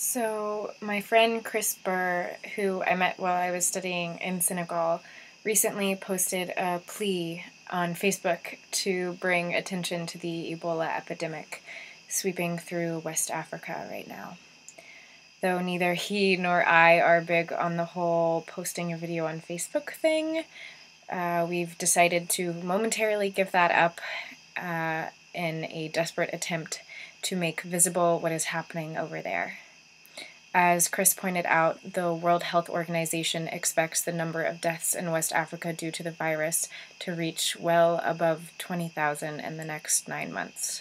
So, my friend Chris Burr, who I met while I was studying in Senegal, recently posted a plea on Facebook to bring attention to the Ebola epidemic sweeping through West Africa right now. Though neither he nor I are big on the whole posting a video on Facebook thing, we've decided to momentarily give that up in a desperate attempt to make visible what is happening over there. As Chris pointed out, the World Health Organization expects the number of deaths in West Africa due to the virus to reach well above 20,000 in the next 9 months.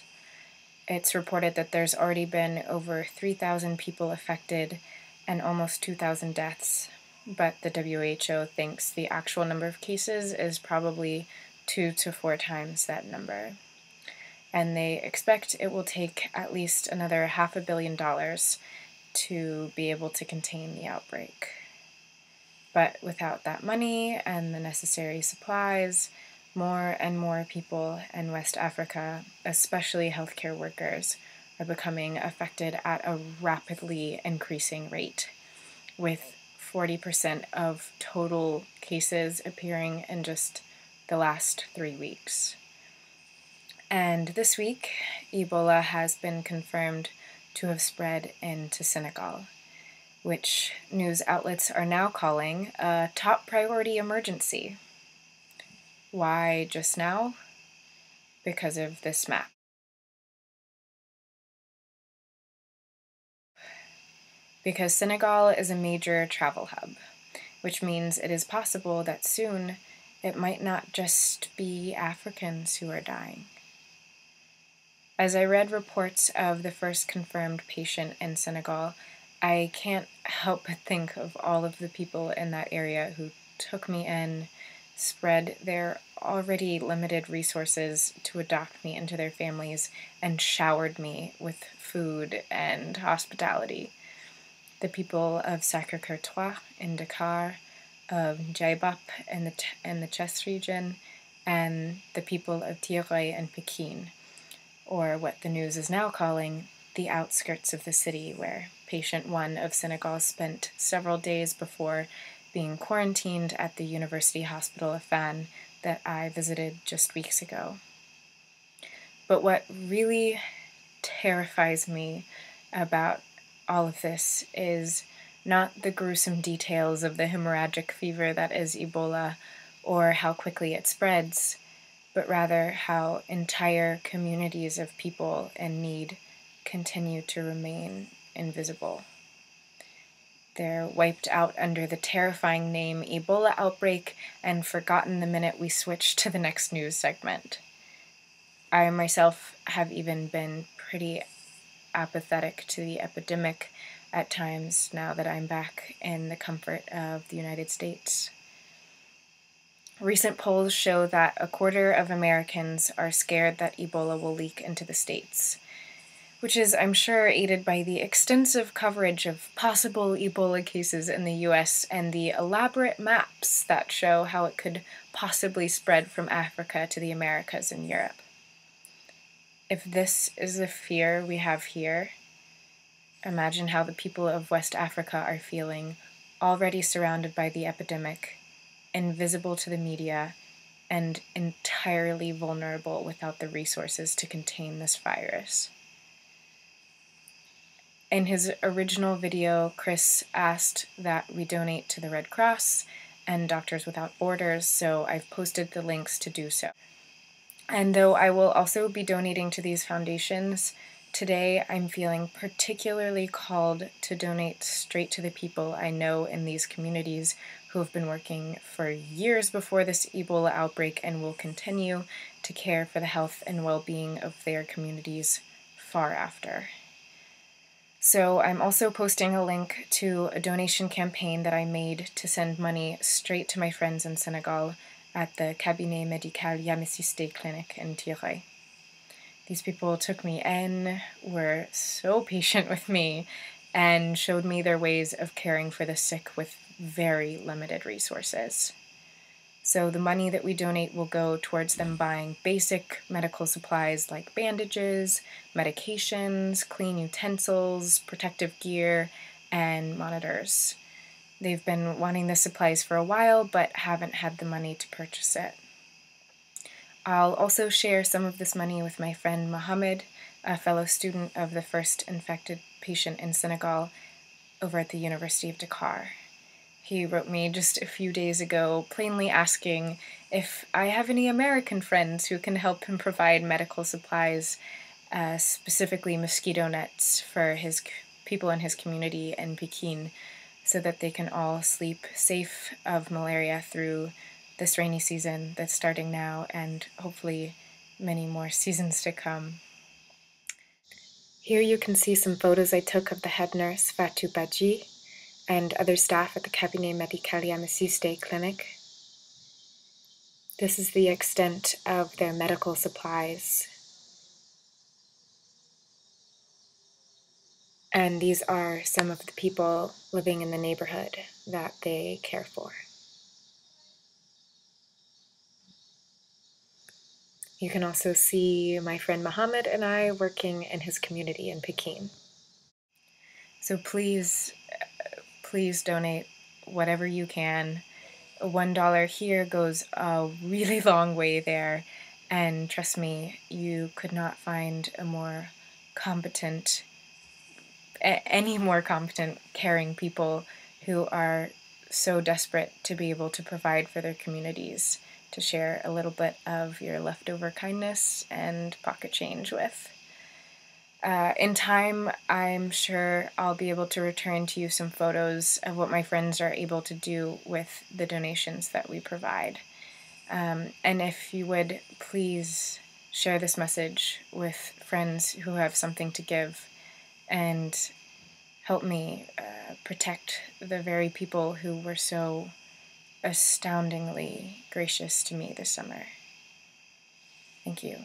It's reported that there's already been over 3,000 people affected and almost 2,000 deaths, but the WHO thinks the actual number of cases is probably 2 to 4 times that number. And they expect it will take at least another $500 million to be able to contain the outbreak. But without that money and the necessary supplies, more and more people in West Africa, especially healthcare workers, are becoming affected at a rapidly increasing rate, with 40% of total cases appearing in just the last 3 weeks. And this week, Ebola has been confirmed to have spread into Senegal, which news outlets are now calling a top priority emergency. Why just now? Because of this map. Because Senegal is a major travel hub, which means it is possible that soon it might not just be Africans who are dying. As I read reports of the first confirmed patient in Senegal, I can't help but think of all of the people in that area who took me in, spread their already limited resources to adopt me into their families, and showered me with food and hospitality. The people of Sacré-Cœur in Dakar, of Djaibap in the Chess region, and the people of Tiré and Pekin, or what the news is now calling the outskirts of the city, where patient 1 of Senegal spent several days before being quarantined at the University Hospital of Fann that I visited just weeks ago. But what really terrifies me about all of this is not the gruesome details of the hemorrhagic fever that is Ebola or how quickly it spreads, but rather how entire communities of people in need continue to remain invisible. They're wiped out under the terrifying name Ebola outbreak and forgotten the minute we switch to the next news segment. I myself have even been pretty apathetic to the epidemic at times now that I'm back in the comfort of the United States. Recent polls show that a quarter of Americans are scared that Ebola will leak into the States, which is, I'm sure, aided by the extensive coverage of possible Ebola cases in the US and the elaborate maps that show how it could possibly spread from Africa to the Americas and Europe. If this is the fear we have here, imagine how the people of West Africa are feeling, already surrounded by the epidemic, invisible to the media, and entirely vulnerable without the resources to contain this virus. In his original video, Chris asked that we donate to the Red Cross and Doctors Without Borders, so I've posted the links to do so. And though I will also be donating to these foundations, today I'm feeling particularly called to donate straight to the people I know in these communities who have been working for years before this Ebola outbreak and will continue to care for the health and well-being of their communities far after. So I'm also posting a link to a donation campaign that I made to send money straight to my friends in Senegal at the Cabinet Médical Yamesiste Clinic in Tiré. These people took me in, were so patient with me, and showed me their ways of caring for the sick with very limited resources. So the money that we donate will go towards them buying basic medical supplies like bandages, medications, clean utensils, protective gear, and monitors. They've been wanting the supplies for a while, but haven't had the money to purchase it. I'll also share some of this money with my friend Mohammed, a fellow student of the first infected patient in Senegal over at the University of Dakar. He wrote me just a few days ago, plainly asking if I have any American friends who can help him provide medical supplies, specifically mosquito nets for his people in his community in Pekin, so that they can all sleep safe of malaria through this rainy season that's starting now and hopefully many more seasons to come. Here you can see some photos I took of the head nurse, Fatou Badji, and other staff at the Cabinet Médical et Assisté clinic. This is the extent of their medical supplies. And these are some of the people living in the neighborhood that they care for. You can also see my friend Mohammed and I working in his community in Pekin. So please, please donate whatever you can. $1 here goes a really long way there, and trust me, you could not find a more competent, any more competent, caring people who are so desperate to be able to provide for their communities, to share a little bit of your leftover kindness and pocket change with. In time, I'm sure I'll be able to return to you some photos of what my friends are able to do with the donations that we provide. And if you would, please share this message with friends who have something to give and help me protect the very people who were so astoundingly gracious to me this summer. Thank you.